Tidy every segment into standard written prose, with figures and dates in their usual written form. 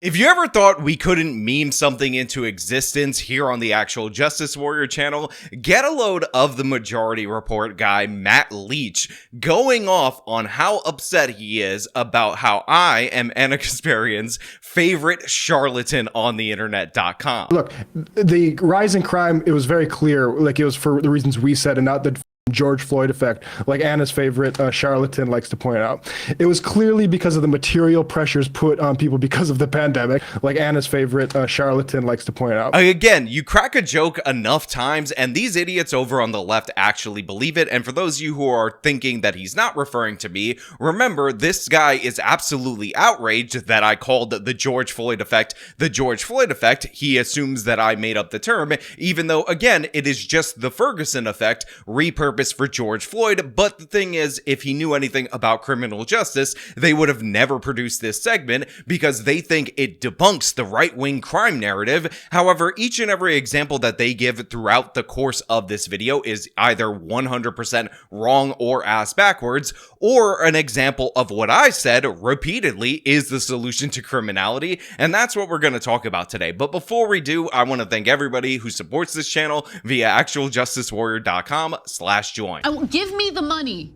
If you ever thought we couldn't meme something into existence here on the actual Justice Warrior channel, get a load of the Majority Report guy, Matt Leach, going off on how upset he is about how I am Anna Kasparian's favorite charlatan on the internet.com. Look, the rise in crime, it was very clear, like it was for the reasons we said and not the George Floyd effect, like Anna's favorite charlatan likes to point out. It was clearly because of the material pressures put on people because of the pandemic, like Anna's favorite charlatan likes to point out. Again, you crack a joke enough times and these idiots over on the left actually believe it. And for those of you who are thinking that he's not referring to me, remember this guy is absolutely outraged that I called the George Floyd effect the George Floyd effect. He assumes that I made up the term, even though again, it is just the Ferguson effect repurposed for George Floyd. But the thing is, if he knew anything about criminal justice, they would have never produced this segment because they think it debunks the right-wing crime narrative. However, each and every example that they give throughout the course of this video is either 100% wrong or ass backwards, or an example of what I said repeatedly is the solution to criminality, and that's what we're going to talk about today. But before we do, I want to thank everybody who supports this channel via actualjusticewarrior.com/join. Give me the money.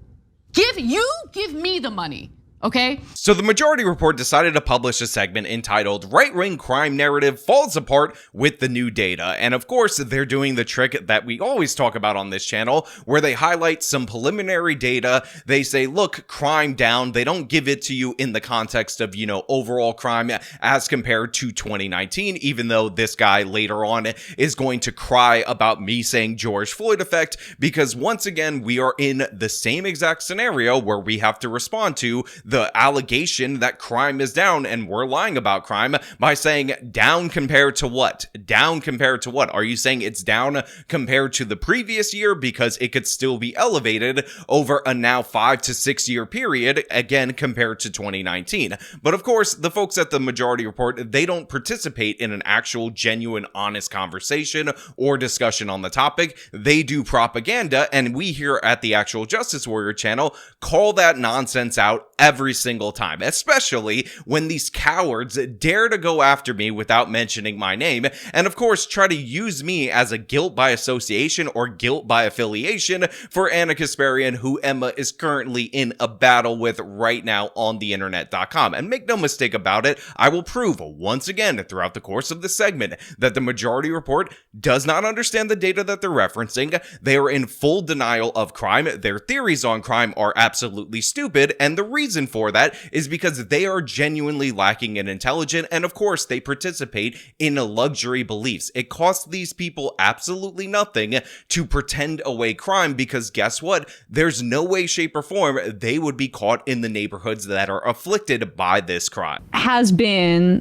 Give me the money. Okay. So the Majority Report decided to publish a segment entitled Right-Wing Crime Narrative Falls Apart with the New Data. And of course, they're doing the trick that we always talk about on this channel, where they highlight some preliminary data. They say, look, crime down. They don't give it to you in the context of, overall crime as compared to 2019, even though this guy later on is going to cry about me saying George Floyd effect, because once again, we are in the same exact scenario where we have to respond to the allegation that crime is down, and we're lying about crime by saying down compared to what? Down compared to what? Are you saying it's down compared to the previous year because it could still be elevated over a now 5 to 6 year period, again, compared to 2019? But of course, the folks at the Majority Report, they don't participate in an actual, genuine, honest conversation or discussion on the topic. They do propaganda, and we here at the actual Justice Warrior channel call that nonsense out every single time, especially when these cowards dare to go after me without mentioning my name, and of course try to use me as a guilt by association or guilt by affiliation for Anna Kasparian, who Emma is currently in a battle with right now on the internet.com. And make no mistake about it, I will prove once again throughout the course of this segment that the Majority Report does not understand the data that they're referencing. They are in full denial of crime. Their theories on crime are absolutely stupid, and the reason for that is because they are genuinely lacking in intelligence, and of course they participate in luxury beliefs. It costs these people absolutely nothing to pretend away crime, because guess what? There's no way, shape, or form they would be caught in the neighborhoods that are afflicted by this crime. Has been,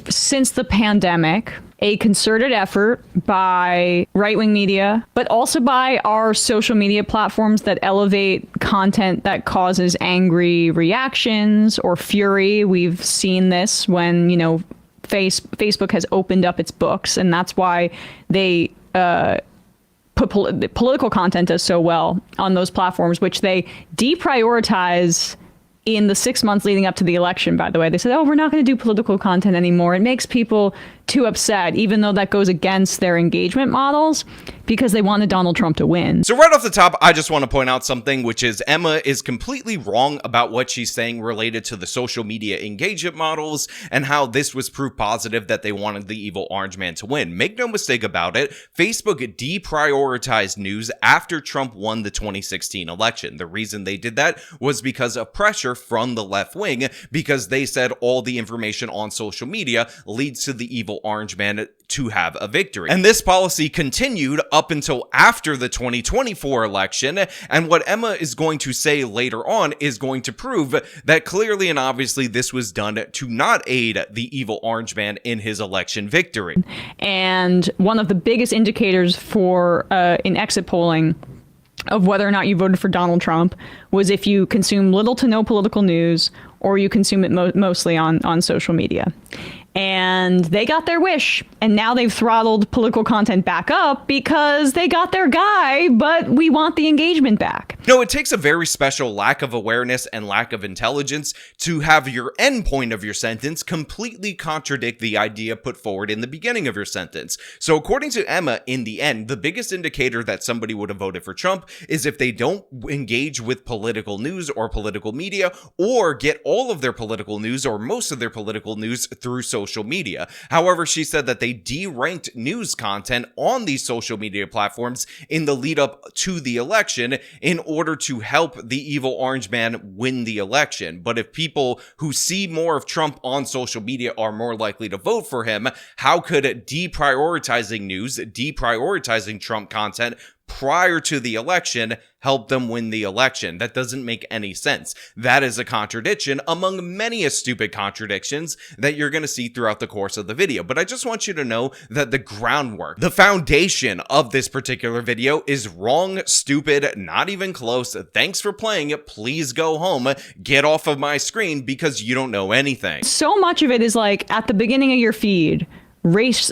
since the pandemic, a concerted effort by right-wing media, but also by our social media platforms that elevate content that causes angry reactions or fury. We've seen this when, Facebook has opened up its books, and that's why they put political content does so well on those platforms, which they deprioritize in the 6 months leading up to the election. By the way, they said, we're not going to do political content anymore. It makes people too upset, even though that goes against their engagement models, because they wanted Donald Trump to win. So right off the top, I just want to point out something, which is Emma is completely wrong about what she's saying related to the social media engagement models and how this was proof positive that they wanted the evil orange man to win. Make no mistake about it, Facebook deprioritized news after Trump won the 2016 election. The reason they did that was because of pressure from the left wing, because they said all the information on social media leads to the evil orange man to have a victory. And this policy continued up until after the 2024 election. And what Emma is going to say later on is going to prove that clearly and obviously this was done to not aid the evil orange man in his election victory. And one of the biggest indicators for in exit polling of whether or not you voted for Donald Trump was if you consume little to no political news or you consume it mostly on social media. and they got their wish. And now they've throttled political content back up because they got their guy, but we want the engagement back. No, it takes a very special lack of awareness and lack of intelligence to have your end point of your sentence completely contradict the idea put forward in the beginning of your sentence. So according to Emma, in the end, the biggest indicator that somebody would have voted for Trump is if they don't engage with political news or political media, or get all of their political news or most of their political news through social media. However, she said that they deranked news content on these social media platforms in the lead up to the election in order to help the evil orange man win the election. But if people who see more of Trump on social media are more likely to vote for him, how could deprioritizing news, deprioritizing Trump content prior to the election help them win the election? That doesn't make any sense. That is a contradiction among many stupid contradictions that you're going to see throughout the course of the video. But I just want you to know that the groundwork, the foundation of this particular video is wrong, stupid, not even close. Thanks for playing it. Please go home. Get off of my screen because you don't know anything. So much of it is like at the beginning of your feed, race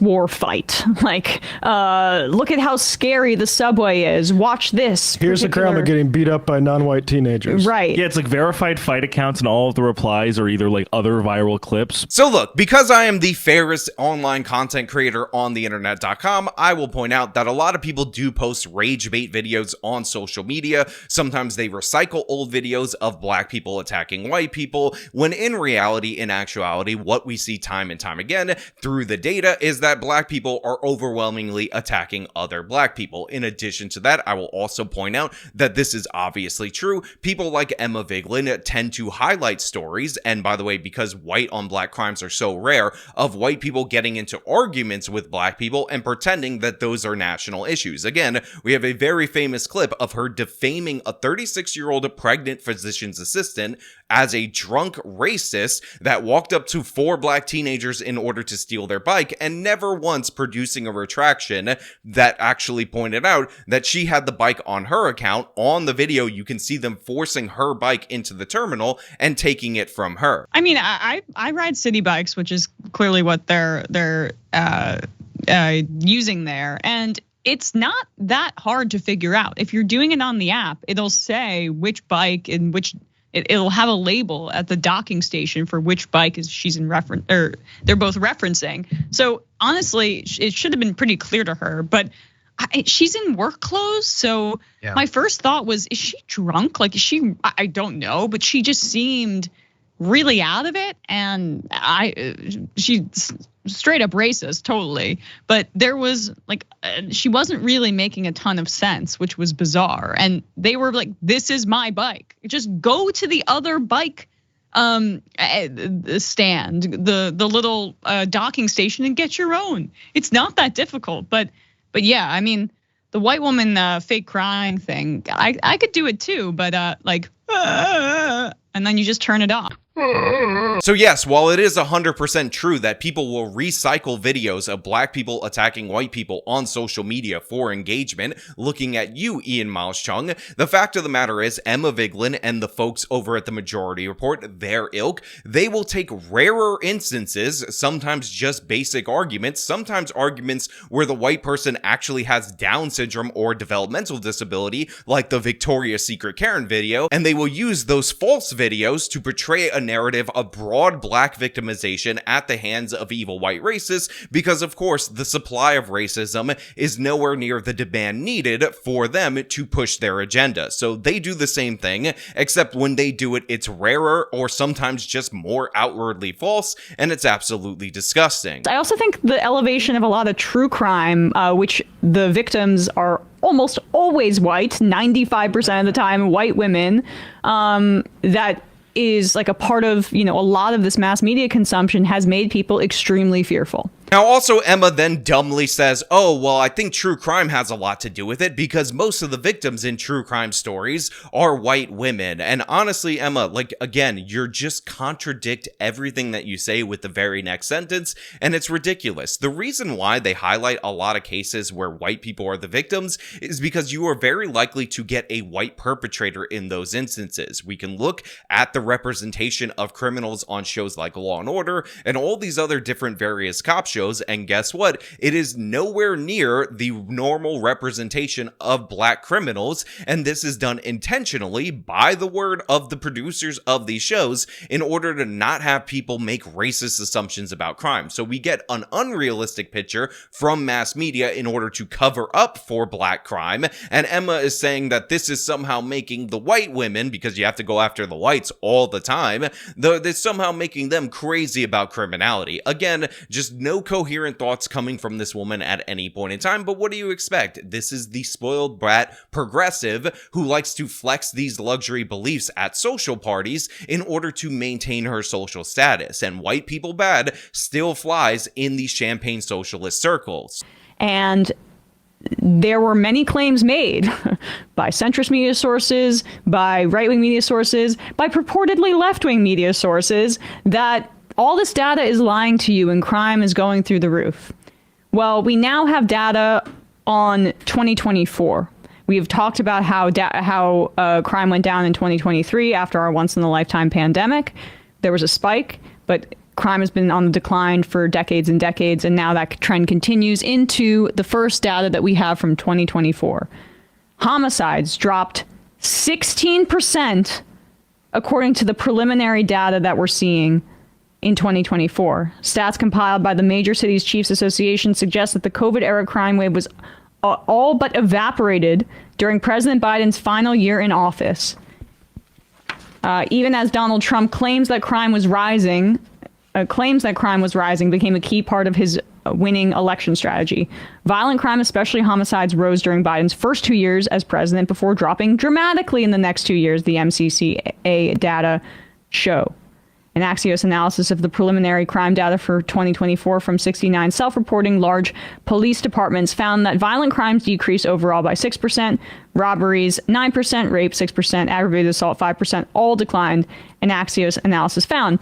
war fight. Like, look at how scary the subway is. Watch this. Here's a grandma getting beat up by non-white teenagers. Right. Yeah, it's like verified fight accounts, and all of the replies are either like other viral clips. So look, because I am the fairest online content creator on the internet.com, I will point out that a lot of people do post rage bait videos on social media. Sometimes they recycle old videos of black people attacking white people, when in reality, in actuality, what we see time and time again through the data is that black people are overwhelmingly attacking other black people. In addition to that, I will also point out that this is obviously true. People like Emma Vigeland tend to highlight stories, and by the way, because white on black crimes are so rare, of white people getting into arguments with black people and pretending that those are national issues. Again, we have a very famous clip of her defaming a 36-year-old pregnant physician's assistant as a drunk racist that walked up to 4 black teenagers in order to steal their bike, and never once producing a retraction that actually pointed out that she had the bike on her account. On the video, you can see them forcing her bike into the terminal and taking it from her. I mean, I ride city bikes, which is clearly what they're using there, and it's not that hard to figure out. If you're doing it on the app, it'll say which bike and which. It'll have a label at the docking station for which bike she's in reference, or they're both referencing. So honestly, it should have been pretty clear to her, but she's in work clothes. So my first thought was, is she drunk? Like, is she, I don't know, but she just seemed really out of it. And she's straight up racist, totally. But there was like, she wasn't really making a ton of sense, which was bizarre. And they were like, this is my bike. Just go to the other bike stand, the little docking station, and get your own. It's not that difficult. But yeah, I mean, the white woman fake crying thing, I could do it too, but and then you just turn it off. So yes, while it is 100% true that people will recycle videos of black people attacking white people on social media for engagement, looking at you, Ian Miles Chung, the fact of the matter is Emma Vigeland and the folks over at the Majority Report, their ilk, they will take rarer instances, sometimes just basic arguments, sometimes arguments where the white person actually has Down syndrome or developmental disability, like the Victoria's Secret Karen video, and they will use those false videos to portray a narrative of broad black victimization at the hands of evil white racists, because of course the supply of racism is nowhere near the demand needed for them to push their agenda. So they do the same thing, except when they do it, it's rarer or sometimes just more outwardly false, and it's absolutely disgusting. I also think the elevation of a lot of true crime, which the victims are almost always white, 95% of the time white women, that is like a part of, a lot of this mass media consumption has made people extremely fearful. Now, also, Emma then dumbly says, oh, well, I think true crime has a lot to do with it because most of the victims in true crime stories are white women. And honestly, Emma, like, again, you're just contradict everything that you say with the very next sentence, and it's ridiculous. The reason why they highlight a lot of cases where white people are the victims is because you are very likely to get a white perpetrator in those instances. We can look at the representation of criminals on shows like Law & Order and all these other different various cop shows. And guess what? It is nowhere near the normal representation of black criminals, and this is done intentionally by the word of the producers of these shows in order to not have people make racist assumptions about crime. So we get an unrealistic picture from mass media in order to cover up for black crime, and Emma is saying that this is somehow making the white women, because you have to go after the whites all the time, that's somehow making them crazy about criminality. Again, just no coherent thoughts coming from this woman at any point in time, but what do you expect? This is the spoiled brat progressive who likes to flex these luxury beliefs at social parties in order to maintain her social status, and white people bad still flies in these champagne socialist circles. And there were many claims made by centrist media sources, by right-wing media sources, by purportedly left-wing media sources that all this data is lying to you and crime is going through the roof. Well, we now have data on 2024. We have talked about how crime went down in 2023 after our once-in-a-lifetime pandemic. There was a spike, but crime has been on the decline for decades and decades, and now that trend continues into the first data that we have from 2024. Homicides dropped 16% according to the preliminary data that we're seeing in 2024. Stats compiled by the Major Cities Chiefs Association suggest that the COVID-era crime wave was all but evaporated during President Biden's final year in office. Even as Donald Trump claims that crime was rising, became a key part of his winning election strategy. Violent crime, especially homicides, rose during Biden's first 2 years as president before dropping dramatically in the next 2 years, the MCCA data show. An Axios analysis of the preliminary crime data for 2024 from 69 self-reporting large police departments found that violent crimes decreased overall by 6%, robberies 9%, rape 6%, aggravated assault 5%, all declined, an Axios analysis found.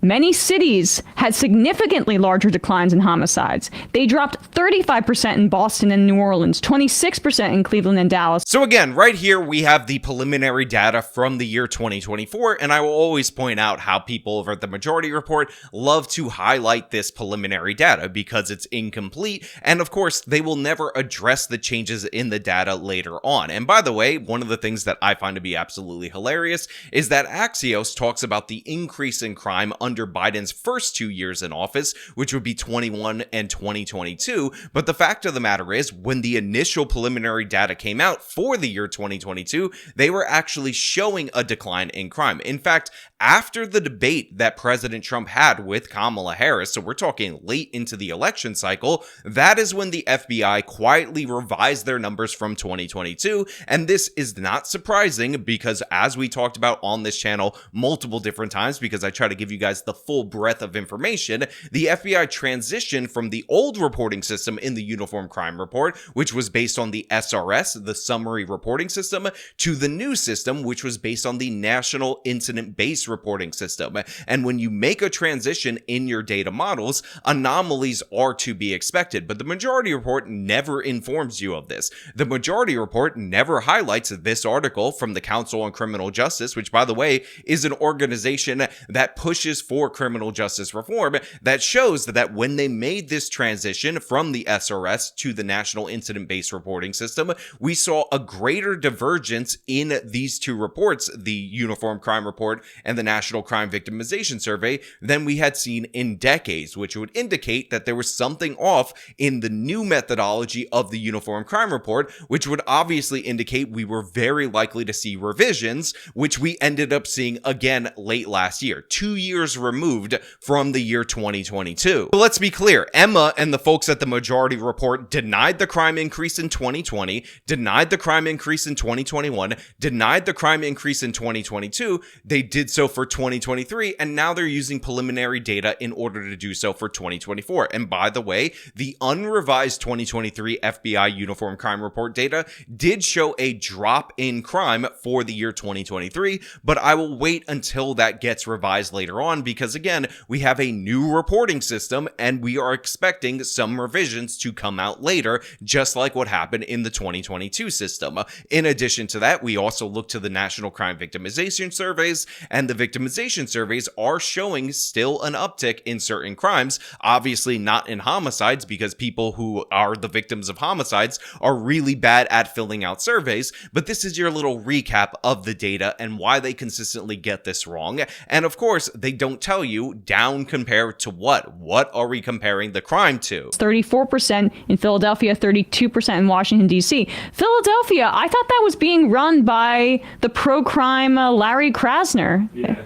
Many cities had significantly larger declines in homicides. They dropped 35% in Boston and New Orleans, 26% in Cleveland and Dallas. So again, right here we have the preliminary data from the year 2024, and I will always point out how people over at the Majority Report love to highlight this preliminary data because it's incomplete, and of course, they will never address the changes in the data later on. And by the way, one of the things that I find to be absolutely hilarious is that Axios talks about the increase in crime under Biden's first 2 years in office, which would be 21 and 2022. But the fact of the matter is, when the initial preliminary data came out for the year 2022, they were actually showing a decline in crime. In fact, after the debate that President Trump had with Kamala Harris, so we're talking late into the election cycle, that is when the FBI quietly revised their numbers from 2022. And this is not surprising because, as we talked about on this channel multiple different times, because I try to give you guys the full breadth of information, the FBI transitioned from the old reporting system in the Uniform Crime Report, which was based on the SRS, the Summary Reporting System, to the new system, which was based on the National Incident-Based Reporting System. And when you make a transition in your data models, anomalies are to be expected, but the Majority Report never informs you of this. The Majority Report never highlights this article from the Council on Criminal Justice, which, by the way, is an organization that pushes for criminal justice reform, that shows that when they made this transition from the SRS to the National Incident-Based Reporting System, we saw a greater divergence in these two reports, the Uniform Crime Report and the National Crime Victimization Survey, than we had seen in decades, which would indicate that there was something off in the new methodology of the Uniform Crime Report, which would obviously indicate we were very likely to see revisions, which we ended up seeing again late last year, 2 years removed from the year 2022. But let's be clear, Emma and the folks at the Majority Report denied the crime increase in 2020, denied the crime increase in 2021, denied the crime increase in 2022. They did so so for 2023, and now they're using preliminary data in order to do so for 2024. And by the way, the unrevised 2023 FBI Uniform Crime Report data did show a drop in crime for the year 2023, but I will wait until that gets revised later on because, again, we have a new reporting system and we are expecting some revisions to come out later, just like what happened in the 2022 system. In addition to that, we also look to the National Crime Victimization Surveys, and the victimization surveys are showing still an uptick in certain crimes, obviously not in homicides because people who are the victims of homicides are really bad at filling out surveys, but this is your little recap of the data and why they consistently get this wrong. And of course, they don't tell you down compared to what. What are we comparing the crime to? 34% in Philadelphia, 32% in Washington, D.C. Philadelphia, I thought that was being run by the pro-crime Larry Krasner. Yeah.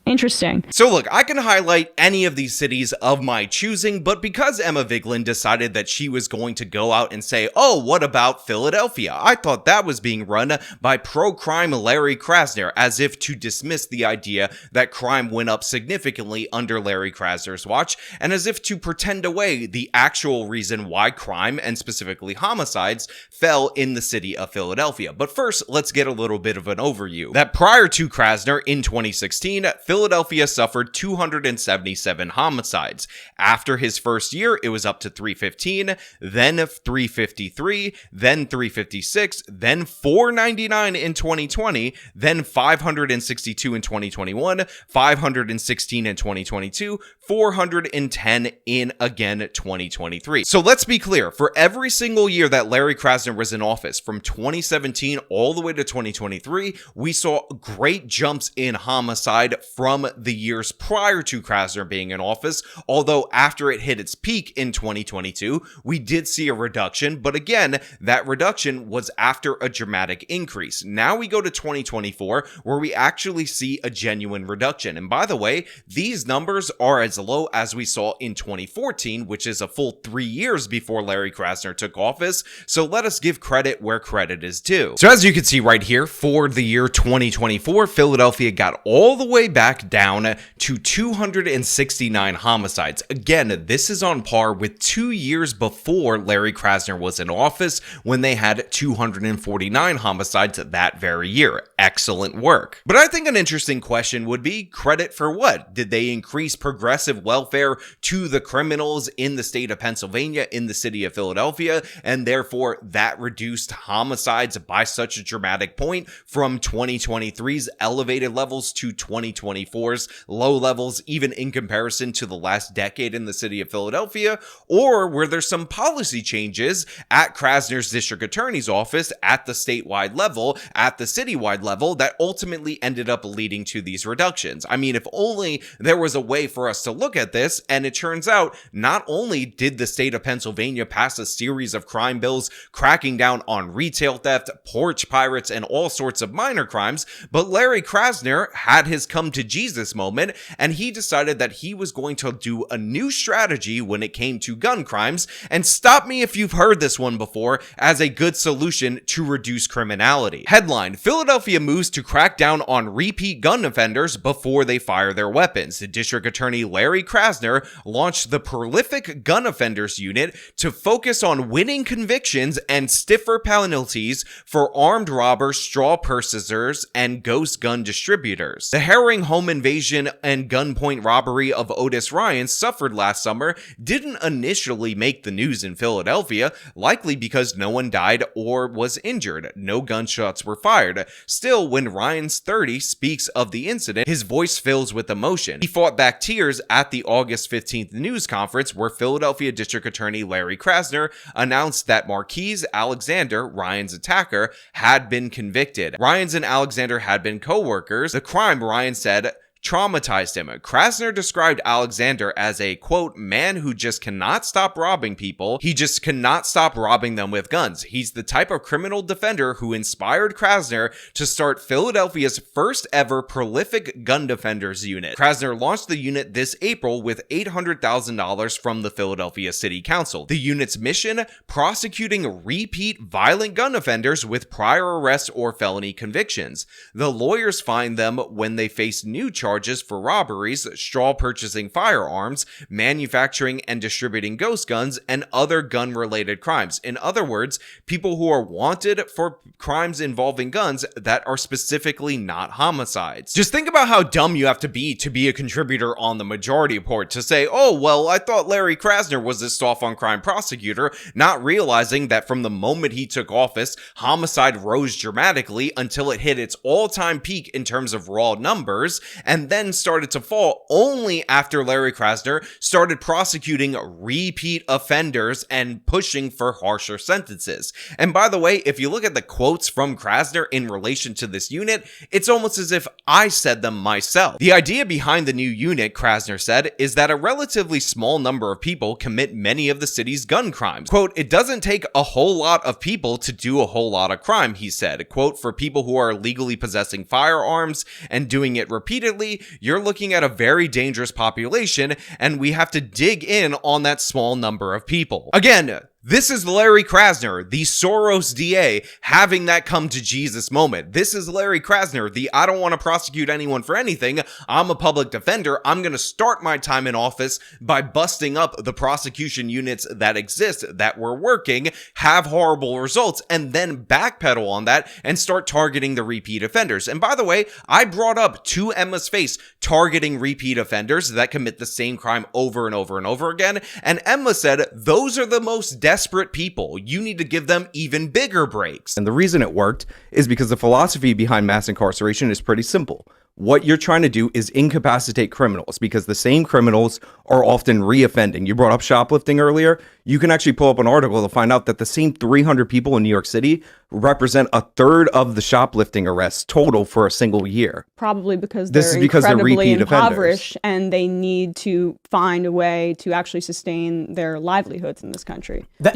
Interesting. So look, I can highlight any of these cities of my choosing, but because Emma Vigeland decided that she was going to go out and say, oh, what about Philadelphia? I thought that was being run by pro-crime Larry Krasner, as if to dismiss the idea that crime went up significantly under Larry Krasner's watch, and as if to pretend away the actual reason why crime, and specifically homicides, fell in the city of Philadelphia. But first, let's get a little bit of an overview. That prior to Krasner in 2016, Philadelphia suffered 277 homicides. After his first year, it was up to 315, then 353, then 356, then 499 in 2020, then 562 in 2021, 516 in 2022, 410 in again 2023. So let's be clear, for every single year that Larry Krasner was in office, from 2017 all the way to 2023, we saw great jumps in homicide from the years prior to Krasner being in office, although after it hit its peak in 2022, we did see a reduction, but again, that reduction was after a dramatic increase. Now we go to 2024, where we actually see a genuine reduction. And by the way, these numbers are as low as we saw in 2014, which is a full 3 years before Larry Krasner took office, so let us give credit where credit is due. So as you can see right here, for the year 2024, Philadelphia got all the way back down to 269 homicides. Again, this is on par with 2 years before Larry Krasner was in office, when they had 249 homicides that very year. Excellent work. But I think an interesting question would be, credit for what? Did they increase progressive welfare to the criminals in the state of Pennsylvania, in the city of Philadelphia, and therefore that reduced homicides by such a dramatic point from 2023's elevated levels to 2024's low levels, even in comparison to the last decade in the city of Philadelphia? Or were there some policy changes at Krasner's district attorney's office, at the statewide level, at the citywide level, that ultimately ended up leading to these reductions? I mean, if only there was a way for us to look at this, and it turns out not only did the state of Pennsylvania pass a series of crime bills cracking down on retail theft, porch pirates, and all sorts of minor crimes, but Larry Krasner had his come to Jesus moment, and he decided that he was going to do a new strategy when it came to gun crimes, and stop me if you've heard this one before, as a good solution to reduce criminality. Headline: Philadelphia moves to crack down on repeat gun offenders before they fire their weapons. The District Attorney Larry Krasner launched the Prolific Gun Offenders Unit to focus on winning convictions and stiffer penalties for armed robbers, straw purchasers, and ghost gun distributors. The harrowing home invasion and gunpoint robbery of Otis Ryan suffered last summer didn't initially make the news in Philadelphia, likely because no one died or was injured. No gunshots were fired. Still, when Ryan's 30 speaks of the incident, his voice fills with emotion. He fought back tears at the August 15th news conference where Philadelphia District Attorney Larry Krasner announced that Marquise Alexander, Ryan's attacker, had been convicted. Ryan's and Alexander had been co-workers. The crime, Ryan said, traumatized him. Krasner described Alexander as a, quote, man who just cannot stop robbing people. He just cannot stop robbing them with guns. He's the type of criminal defender who inspired Krasner to start Philadelphia's first ever Prolific Gun Defenders Unit. Krasner launched the unit this April with $800,000 from the Philadelphia City Council. The unit's mission: prosecuting repeat violent gun offenders with prior arrests or felony convictions. The lawyers find them when they face new charges charges for robberies, straw purchasing firearms, manufacturing and distributing ghost guns, and other gun-related crimes. In other words, people who are wanted for crimes involving guns that are specifically not homicides. Just think about how dumb you have to be a contributor on the Majority Report to say, oh, well, I thought Larry Krasner was this soft-on-crime prosecutor, not realizing that from the moment he took office, homicide rose dramatically until it hit its all-time peak in terms of raw numbers, and then started to fall only after Larry Krasner started prosecuting repeat offenders and pushing for harsher sentences. And by the way, if you look at the quotes from Krasner in relation to this unit, it's almost as if I said them myself. The idea behind the new unit, Krasner said, is that a relatively small number of people commit many of the city's gun crimes. Quote, it doesn't take a whole lot of people to do a whole lot of crime, he said. Quote, for people who are legally possessing firearms and doing it repeatedly, you're looking at a very dangerous population, and we have to dig in on that small number of people. Again, this is Larry Krasner, the Soros DA, having that come to Jesus moment. This is Larry Krasner, the I don't want to prosecute anyone for anything. I'm a public defender. I'm going to start my time in office by busting up the prosecution units that exist, that were working, have horrible results, and then backpedal on that and start targeting the repeat offenders. And by the way, I brought up to Emma's face targeting repeat offenders that commit the same crime over and over and over again. And Emma said, those are the most desperate people. You need to give them even bigger breaks. And the reason it worked is because the philosophy behind mass incarceration is pretty simple. What you're trying to do is incapacitate criminals, because the same criminals are often reoffending. You brought up shoplifting earlier. You can actually pull up an article to find out that the same 300 people in New York City represent a third of the shoplifting arrests total for a single year. Probably because This they're is because they're incredibly repeat offenders. impoverished and they need to find a way to actually sustain their livelihoods in this country. That's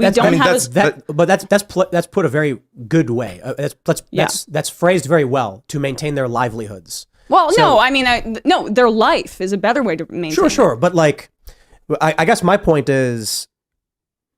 put a very good way. That's phrased very well, to maintain their livelihoods. Well, no, I mean, no, their life is a better way to maintain. Sure. But like, I guess my point is,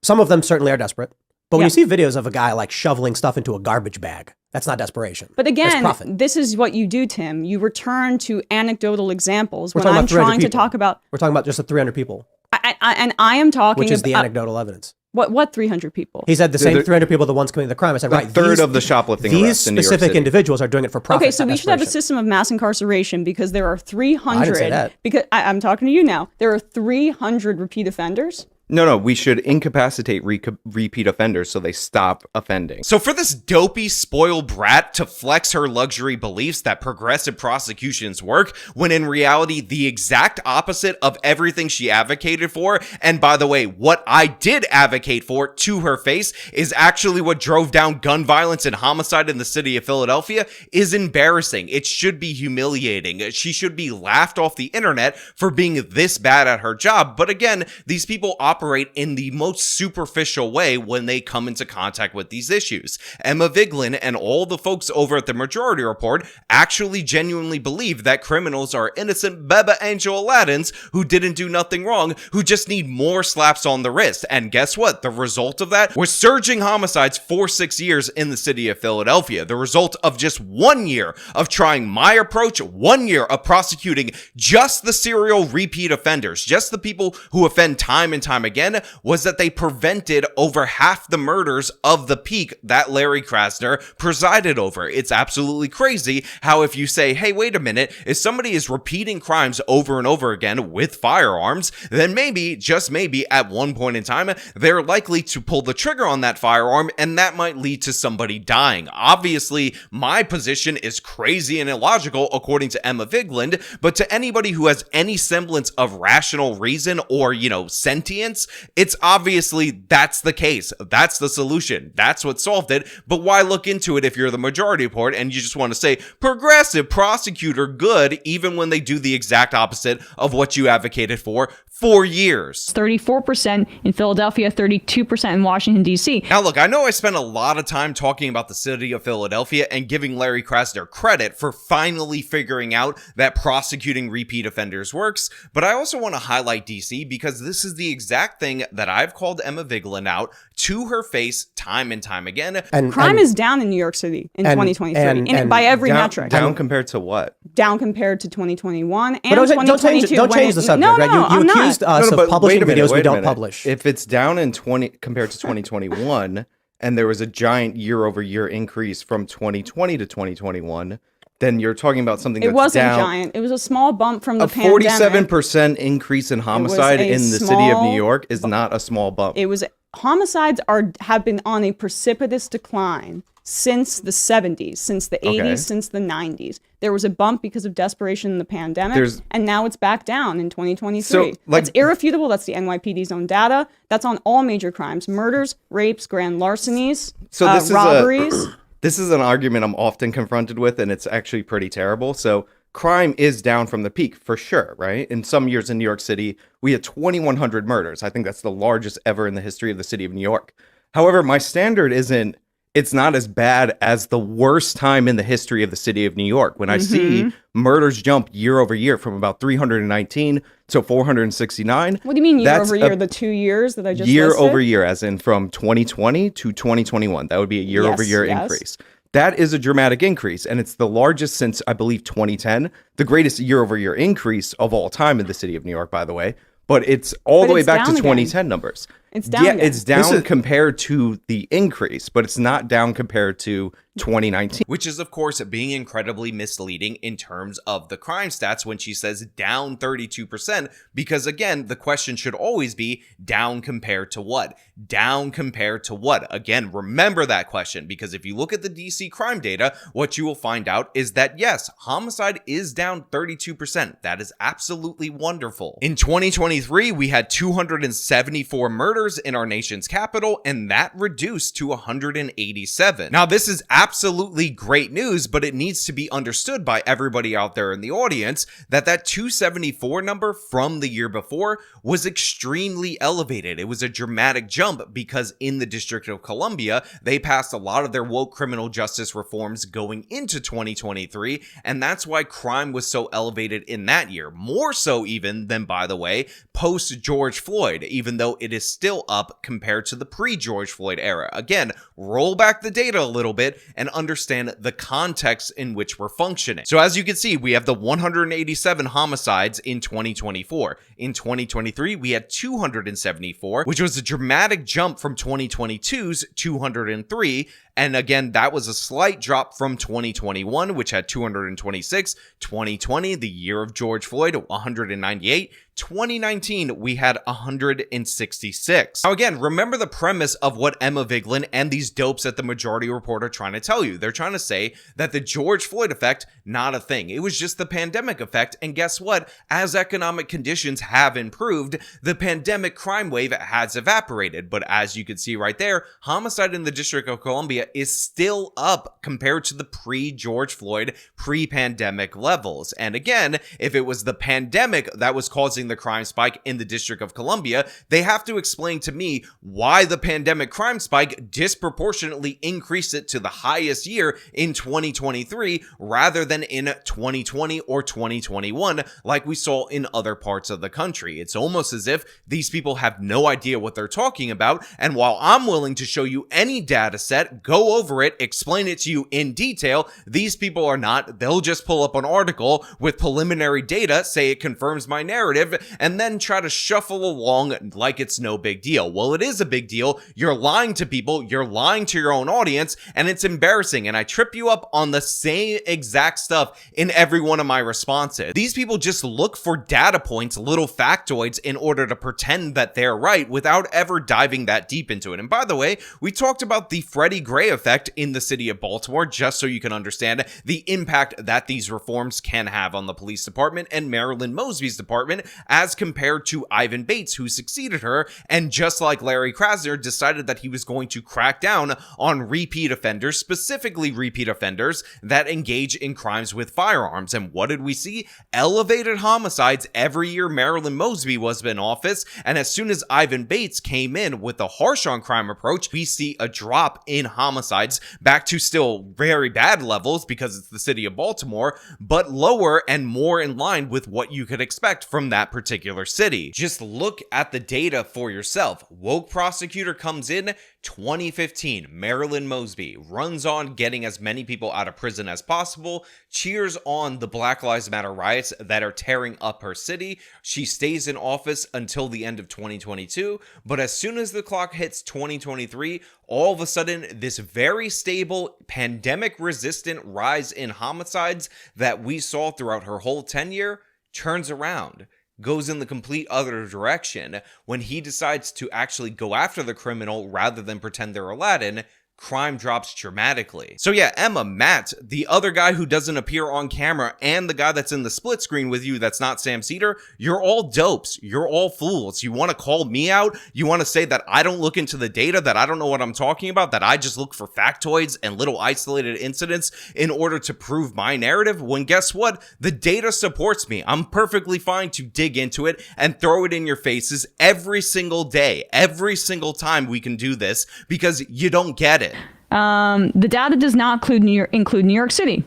some of them certainly are desperate. But when you see videos of a guy like shoveling stuff into a garbage bag, that's not desperation. But again, this is what you do, Tim. You return to anecdotal examples when I'm trying to talk about. We're talking about just the 300 people. And I am talking which is the anecdotal evidence. What 300 people? He said the same 300 people, the ones committing the crime. I said, right. A third of the shoplifting arrests in New York These specific City. individuals are doing it for profit. Okay, so we should have a system of mass incarceration because there are 300. I didn't say that. Because I'm talking to you now. There are 300 repeat offenders. No, we should incapacitate repeat offenders so they stop offending. So for this dopey, spoiled brat to flex her luxury beliefs that progressive prosecutions work, when in reality, the exact opposite of everything she advocated for, and by the way, what I did advocate for to her face, is actually what drove down gun violence and homicide in the city of Philadelphia, is embarrassing. It should be humiliating. She should be laughed off the internet for being this bad at her job. But again, these people operate in the most superficial way when they come into contact with these issues. Emma Vigeland and all the folks over at the Majority Report actually genuinely believe that criminals are innocent Beba Angel Aladdins who didn't do nothing wrong, who just need more slaps on the wrist. And guess what? The result of that was surging homicides for 6 years in the city of Philadelphia. The result of just 1 year of trying my approach, 1 year of prosecuting just the serial repeat offenders, just the people who offend time and time again, was that they prevented over half the murders of the peak that Larry Krasner presided over. It's absolutely crazy how if you say, hey, wait a minute, if somebody is repeating crimes over and over again with firearms, then maybe, just maybe, at one point in time, they're likely to pull the trigger on that firearm, and that might lead to somebody dying. Obviously, my position is crazy and illogical according to Emma Vigeland, but to anybody who has any semblance of rational reason or, sentience, it's obviously that's the case. That's the solution. That's what solved it. But why look into it if you're the Majority Report and you just want to say progressive prosecutor good, even when they do the exact opposite of what you advocated for 4 years. 34% in Philadelphia, 32% in Washington, D.C. Now, look, I know I spent a lot of time talking about the city of Philadelphia and giving Larry Krasner credit for finally figuring out that prosecuting repeat offenders works, but I also want to highlight D.C. because this is the exact thing that I've called Emma Vigeland out to her face time and time again. And crime is down in New York City in 2023, and by every metric. Down compared to what? Down compared to 2021 and But don't 2022. don't change the subject, no, right? No, You I'm not. accused us of publishing videos we don't publish. If it's down in compared to 2021, and there was a giant year-over-year increase from 2020 to 2021, then you're talking about something that's It wasn't down. giant. It was a small bump from the A pandemic. 47% increase in homicide in the city of New York is not a small bump. It was homicides have been on a precipitous decline since the 70s, since the 80s, since the 90s. There was a bump because of desperation in the pandemic, and now it's back down in 2023. So, that's irrefutable. That's the NYPD's own data. That's on all major crimes: murders, rapes, grand larcenies, robberies. This is an argument I'm often confronted with, and it's actually pretty terrible. So crime is down from the peak, for sure, right? In some years in New York City, we had 2,100 murders. I think that's the largest ever in the history of the city of New York. However, my standard isn't, it's not as bad as the worst time in the history of the city of New York. When I see murders jump year over year from about 319 to 469. What do you mean year over year? The 2 years that I just year listed? over year, as in from 2020 to 2021. That would be a year over year increase. That is a dramatic increase, and it's the largest since, I believe, 2010. The greatest year over year increase of all time in the city of New York, by the way. But it's all the way back to 2010 numbers. It's down again. It's down compared to the increase, but it's not down compared to 2019. Which is, of course, being incredibly misleading in terms of the crime stats when she says down 32%, because again, the question should always be down compared to what? Down compared to what? Again, remember that question, because if you look at the DC crime data, what you will find out is that yes, homicide is down 32%. That is absolutely wonderful. In 2023, we had 274 murders in our nation's capital, and that reduced to 187. Now, this is absolutely great news, but it needs to be understood by everybody out there in the audience that 274 number from the year before was extremely elevated. It was a dramatic jump because in the District of Columbia, they passed a lot of their woke criminal justice reforms going into 2023, and that's why crime was so elevated in that year. More so even than, by the way, post George Floyd, even though it is still up compared to the pre-George Floyd era. Again, roll back the data a little bit and understand the context in which we're functioning. So as you can see, we have the 187 homicides in 2024. In 2023, we had 274, which was a dramatic jump from 2022's 203. And again, that was a slight drop from 2021, which had 226. 2020, the year of George Floyd, 198. 2019, we had 166. Now again, remember the premise of what Emma Vigeland and these dopes at the Majority Report are trying to tell you. They're trying to say that the George Floyd effect, not a thing. It was just the pandemic effect. And guess what? As economic conditions have improved, the pandemic crime wave has evaporated. But as you can see right there, homicide in the District of Columbia is still up compared to the pre-George Floyd, pre-pandemic levels. And again, if it was the pandemic that was causing the crime spike in the District of Columbia, they have to explain to me why the pandemic crime spike disproportionately increased it to the highest year in 2023 rather than in 2020 or 2021 like we saw in other parts of the country. It's almost as if these people have no idea what they're talking about, and while I'm willing to show you any data set, go over it, explain it to you in detail, these people are not. They'll just pull up an article with preliminary data, say it confirms my narrative, and then try to shuffle along like it's no big deal. Well, it is a big deal. You're lying to people, you're lying to your own audience, and it's embarrassing, and I trip you up on the same exact stuff in every one of my responses. These people just look for data points, little factoids, in order to pretend that they're right without ever diving that deep into it. And by the way, we talked about the Freddie Gray effect in the city of Baltimore, just so you can understand the impact that these reforms can have on the police department and Marilyn Mosby's department as compared to Ivan Bates, who succeeded her, and just like Larry Krasner, decided that he was going to crack down on repeat offenders, specifically repeat offenders that engage in crimes with firearms. And what did we see? Elevated homicides every year Marilyn Mosby was in office, and as soon as Ivan Bates came in with a harsh on crime approach, we see a drop in homicides back to still very bad levels because it's the city of Baltimore, but lower and more in line with what you could expect from that particular city. Just look at the data for yourself. Woke prosecutor comes in 2015, Marilyn Mosby runs on getting as many people out of prison as possible, cheers on the Black Lives Matter riots that are tearing up her city. She stays in office until the end of 2022, but as soon as the clock hits 2023, all of a sudden, this very stable, pandemic-resistant rise in homicides that we saw throughout her whole tenure turns around, goes in the complete other direction. When he decides to actually go after the criminal rather than pretend they're Aladdin, crime drops dramatically. So yeah, Emma, Matt, the other guy who doesn't appear on camera, and the guy that's in the split screen with you that's not Sam Cedar, you're all dopes. You're all fools. You want to call me out? You want to say that I don't look into the data, that I don't know what I'm talking about, that I just look for factoids and little isolated incidents in order to prove my narrative? When guess what? The data supports me. I'm perfectly fine to dig into it and throw it in your faces every single day, every single time we can do this, because you don't get it. The data does not include New York City.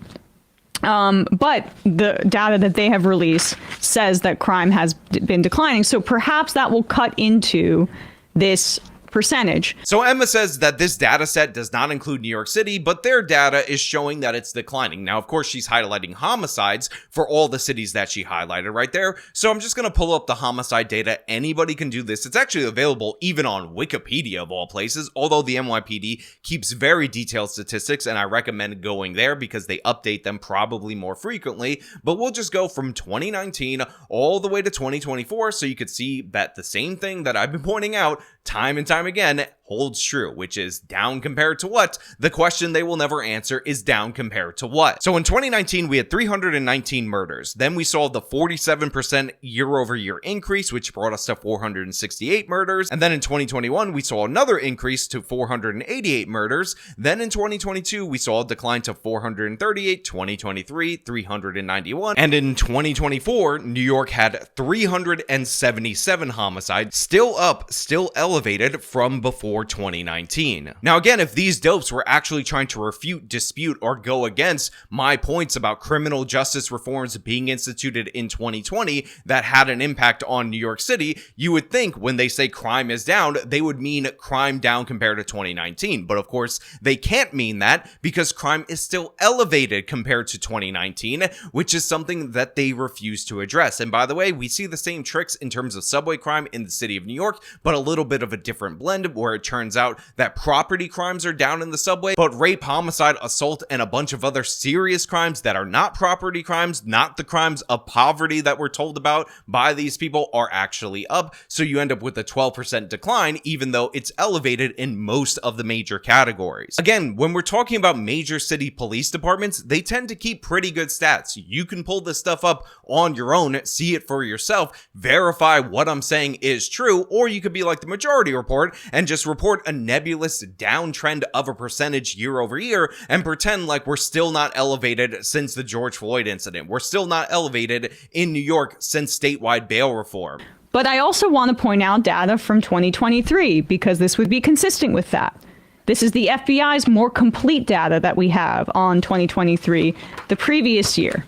But the data that they have released says that crime has been declining. So perhaps that will cut into this percentage. So Emma says that this data set does not include New York City, but their data is showing that it's declining. Now, of course, she's highlighting homicides for all the cities that she highlighted right there. So I'm just going to pull up the homicide data. Anybody can do this. It's actually available even on Wikipedia of all places, although the NYPD keeps very detailed statistics, and I recommend going there because they update them probably more frequently. But we'll just go from 2019 all the way to 2024 so you could see that the same thing that I've been pointing out time and time again holds true, which is down compared to what? The question they will never answer is down compared to what? So in 2019, we had 319 murders. Then we saw the 47% year-over-year increase, which brought us to 468 murders. And then in 2021, we saw another increase to 488 murders. Then in 2022, we saw a decline to 438, 2023, 391. And in 2024, New York had 377 homicides, still up, still elevated from before 2019. Now again, if these dopes were actually trying to refute, dispute, or go against my points about criminal justice reforms being instituted in 2020 that had an impact on New York City, you would think when they say crime is down, they would mean crime down compared to 2019. But of course, they can't mean that because crime is still elevated compared to 2019, which is something that they refuse to address. And by the way, we see the same tricks in terms of subway crime in the city of New York, but a little bit of a different blend where it turns out that property crimes are down in the subway, but rape, homicide, assault, and a bunch of other serious crimes that are not property crimes, not the crimes of poverty that we're told about by these people, are actually up. So you end up with a 12% decline, even though it's elevated in most of the major categories. Again, when we're talking about major city police departments, they tend to keep pretty good stats. You can pull this stuff up on your own, see it for yourself, verify what I'm saying is true, or you could be like the Majority Report and just report a nebulous downtrend of a percentage year over year and pretend like we're still not elevated since the George Floyd incident. We're still not elevated in New York since statewide bail reform. But I also want to point out data from 2023 because this would be consistent with that. This is the FBI's more complete data that we have on 2023, the previous year.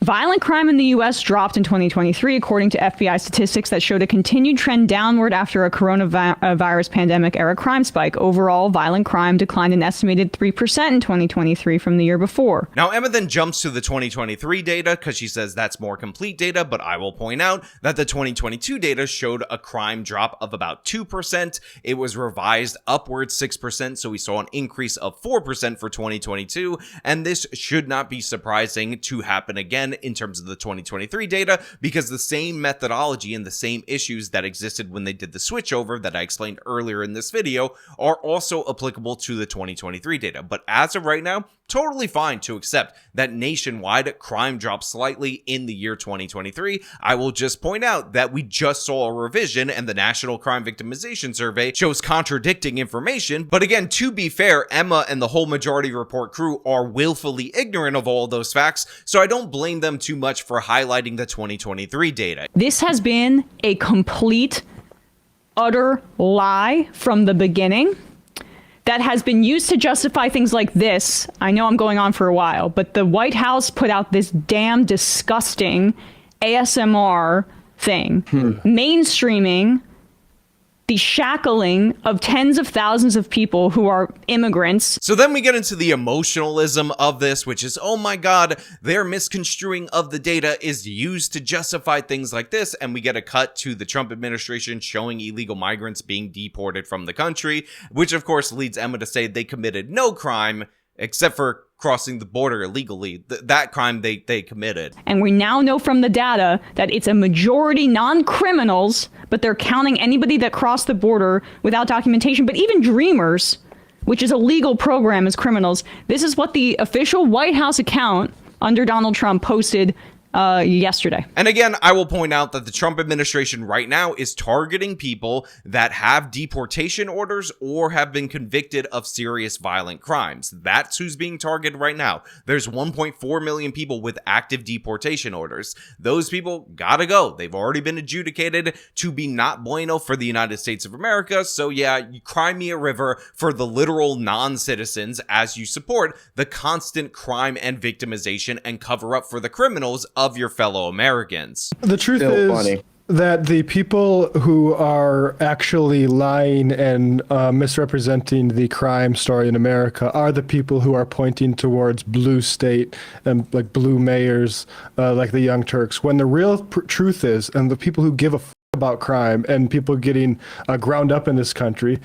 Violent crime in the U.S. dropped in 2023, according to FBI statistics that showed a continued trend downward after a coronavirus pandemic-era crime spike. Overall, violent crime declined an estimated 3% in 2023 from the year before. Now, Emma then jumps to the 2023 data because she says that's more complete data, but I will point out that the 2022 data showed a crime drop of about 2%. It was revised upwards 6%, so we saw an increase of 4% for 2022, and this should not be surprising to happen again again in terms of the 2023 data, because the same methodology and the same issues that existed when they did the switchover that I explained earlier in this video are also applicable to the 2023 data. But as of right now, totally fine to accept that nationwide crime dropped slightly in the year 2023. I will just point out that we just saw a revision and the National Crime Victimization Survey shows contradicting information. But again, to be fair, Emma and the whole Majority Report crew are willfully ignorant of all those facts, so I don't blame them too much for highlighting the 2023 data. This has been a complete, utter lie from the beginning that has been used to justify things like this. I know I'm going on for a while, but the White House put out this damn disgusting ASMR thing, mainstreaming the shackling of tens of thousands of people who are immigrants. So then we get into the emotionalism of this, which is, oh my God, their misconstruing of the data is used to justify things like this. And we get a cut to the Trump administration showing illegal migrants being deported from the country, which of course leads Emma to say they committed no crime except for crossing the border illegally. That crime they committed. And we now know from the data that it's a majority non-criminals, but they're counting anybody that crossed the border without documentation. But even Dreamers, which is a legal program, as criminals. This is what the official White House account under Donald Trump posted yesterday. And again, I will point out that the Trump administration right now is targeting people that have deportation orders or have been convicted of serious violent crimes. That's who's being targeted right now. There's 1.4 million people with active deportation orders. Those people gotta go. They've already been adjudicated to be not bueno for the United States of America. So yeah, you cry me a river for the literal non-citizens as you support the constant crime and victimization and cover up for the criminals of your fellow Americans. The truth is that the people who are actually lying and misrepresenting the crime story in America are the people who are pointing towards blue state and like blue mayors, like the Young Turks, when the real truth is, and the people who give a about crime and people getting ground up in this country,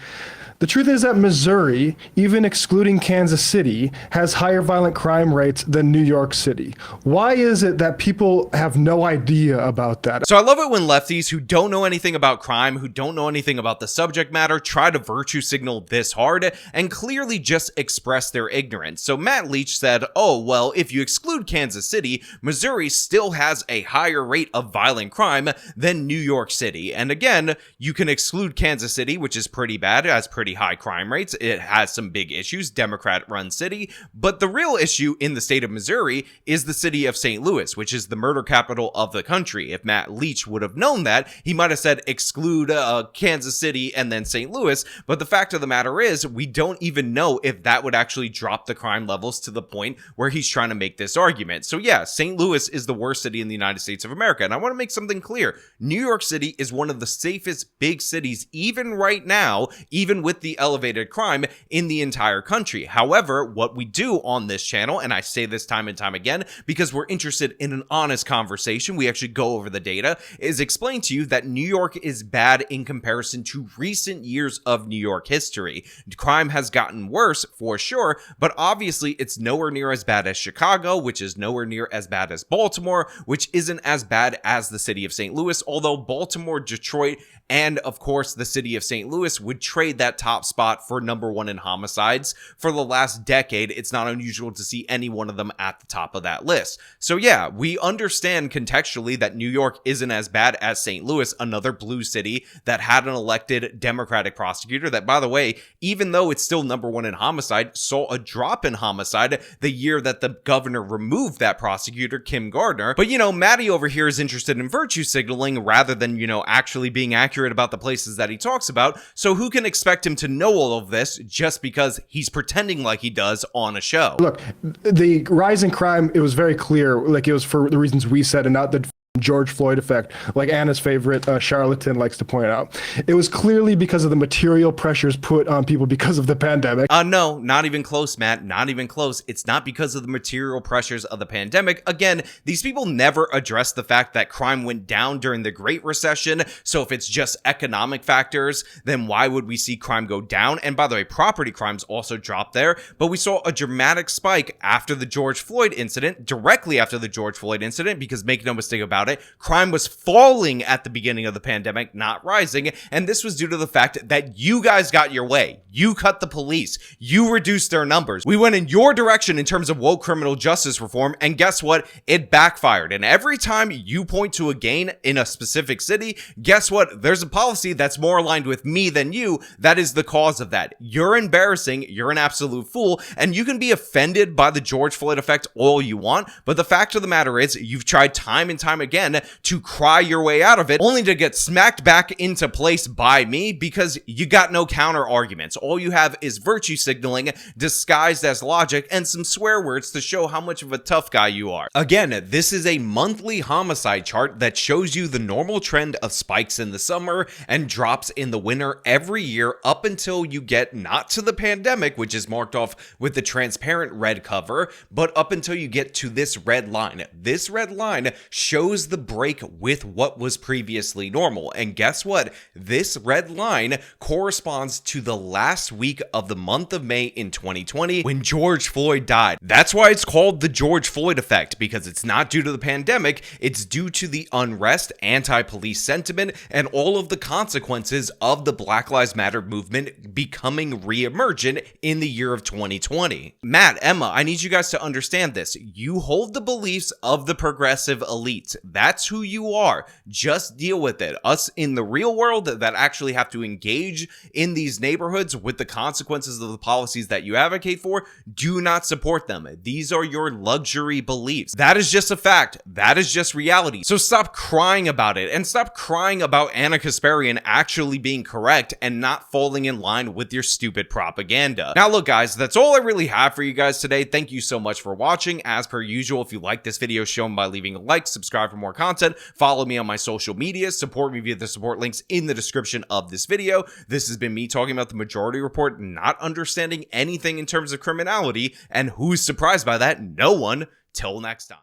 the truth is that Missouri, even excluding Kansas City, has higher violent crime rates than New York City. Why is it that people have no idea about that? So I love it when lefties who don't know anything about crime, who don't know anything about the subject matter, try to virtue signal this hard and clearly just express their ignorance. So Matt Leach said, oh, well, if you exclude Kansas City, Missouri still has a higher rate of violent crime than New York City. And again, you can exclude Kansas City, which is pretty bad, it has pretty high crime rates. It has some big issues, Democrat-run city. But the real issue in the state of Missouri is the city of St. Louis, which is the murder capital of the country. If Matt Leach would have known that, he might have said exclude Kansas City and then St. Louis. But the fact of the matter is, we don't even know if that would actually drop the crime levels to the point where he's trying to make this argument. So yeah, St. Louis is the worst city in the United States of America. And I want to make something clear. New York City is one of the safest big cities, even right now, even with the elevated crime in the entire country. However, what we do on this channel, and I say this time and time again, because we're interested in an honest conversation, we actually go over the data, is explain to you that New York is bad in comparison to recent years of New York history. Crime has gotten worse for sure, but obviously it's nowhere near as bad as Chicago, which is nowhere near as bad as Baltimore, which isn't as bad as the city of St. Louis, although Baltimore, Detroit, and of course the city of St. Louis would trade that top spot for #1 in homicides. For the last decade, it's not unusual to see any one of them at the top of that list. So yeah, we understand contextually that New York isn't as bad as St. Louis, another blue city that had an elected Democratic prosecutor that, by the way, even though it's still #1 in homicide, saw a drop in homicide the year that the governor removed that prosecutor, Kim Gardner. But Matty over here is interested in virtue signaling rather than, actually being accurate about the places that he talks about. So who can expect him to know all of this just because he's pretending like he does on a show? Look, the rise in crime, it was very clear, like it was for the reasons we said and not the George Floyd effect, like Anna's favorite charlatan likes to point out. It was clearly because of the material pressures put on people because of the pandemic. No, not even close, Matt. Not even close. It's not because of the material pressures of the pandemic. Again, these people never addressed the fact that crime went down during the Great Recession. So if it's just economic factors, then why would we see crime go down? And by the way, property crimes also dropped there. But we saw a dramatic spike after the George Floyd incident, directly after the George Floyd incident, because make no mistake about it, crime was falling at the beginning of the pandemic, not rising, and this was due to the fact that you guys got your way. You cut the police. You reduced their numbers. We went in your direction in terms of woke criminal justice reform, and guess what? It backfired. And every time you point to a gain in a specific city, guess what? There's a policy that's more aligned with me than you that is the cause of that. You're embarrassing. You're an absolute fool, and you can be offended by the George Floyd effect all you want, but the fact of the matter is you've tried time and time again to cry your way out of it, only to get smacked back into place by me because you got no counter arguments. All you have is virtue signaling disguised as logic and some swear words to show how much of a tough guy you are. Again, this is a monthly homicide chart that shows you the normal trend of spikes in the summer and drops in the winter every year up until you get not to the pandemic, which is marked off with the transparent red cover, but up until you get to this red line. This red line shows the break with what was previously normal. And guess what? This red line corresponds to the last week of the month of May in 2020 when George Floyd died. That's why it's called the George Floyd effect, because it's not due to the pandemic, it's due to the unrest, anti-police sentiment, and all of the consequences of the Black Lives Matter movement becoming re-emergent in the year of 2020. Matt, Emma, I need you guys to understand this. You hold the beliefs of the progressive elites. That's who you are. Just deal with it. Us in the real world that actually have to engage in these neighborhoods with the consequences of the policies that you advocate for, do not support them. These are your luxury beliefs. That is just a fact. That is just reality. So stop crying about it and stop crying about Anna Kasparian actually being correct and not falling in line with your stupid propaganda. Now look guys, that's all I really have for you guys today. Thank you so much for watching. As per usual, if you like this video, show them by leaving a like, subscribe for more content, follow me on my social media, support me via the support links in the description of this video. This has been me talking about the Majority Report, not understanding anything in terms of criminality, and who's surprised by that? No one. Till next time.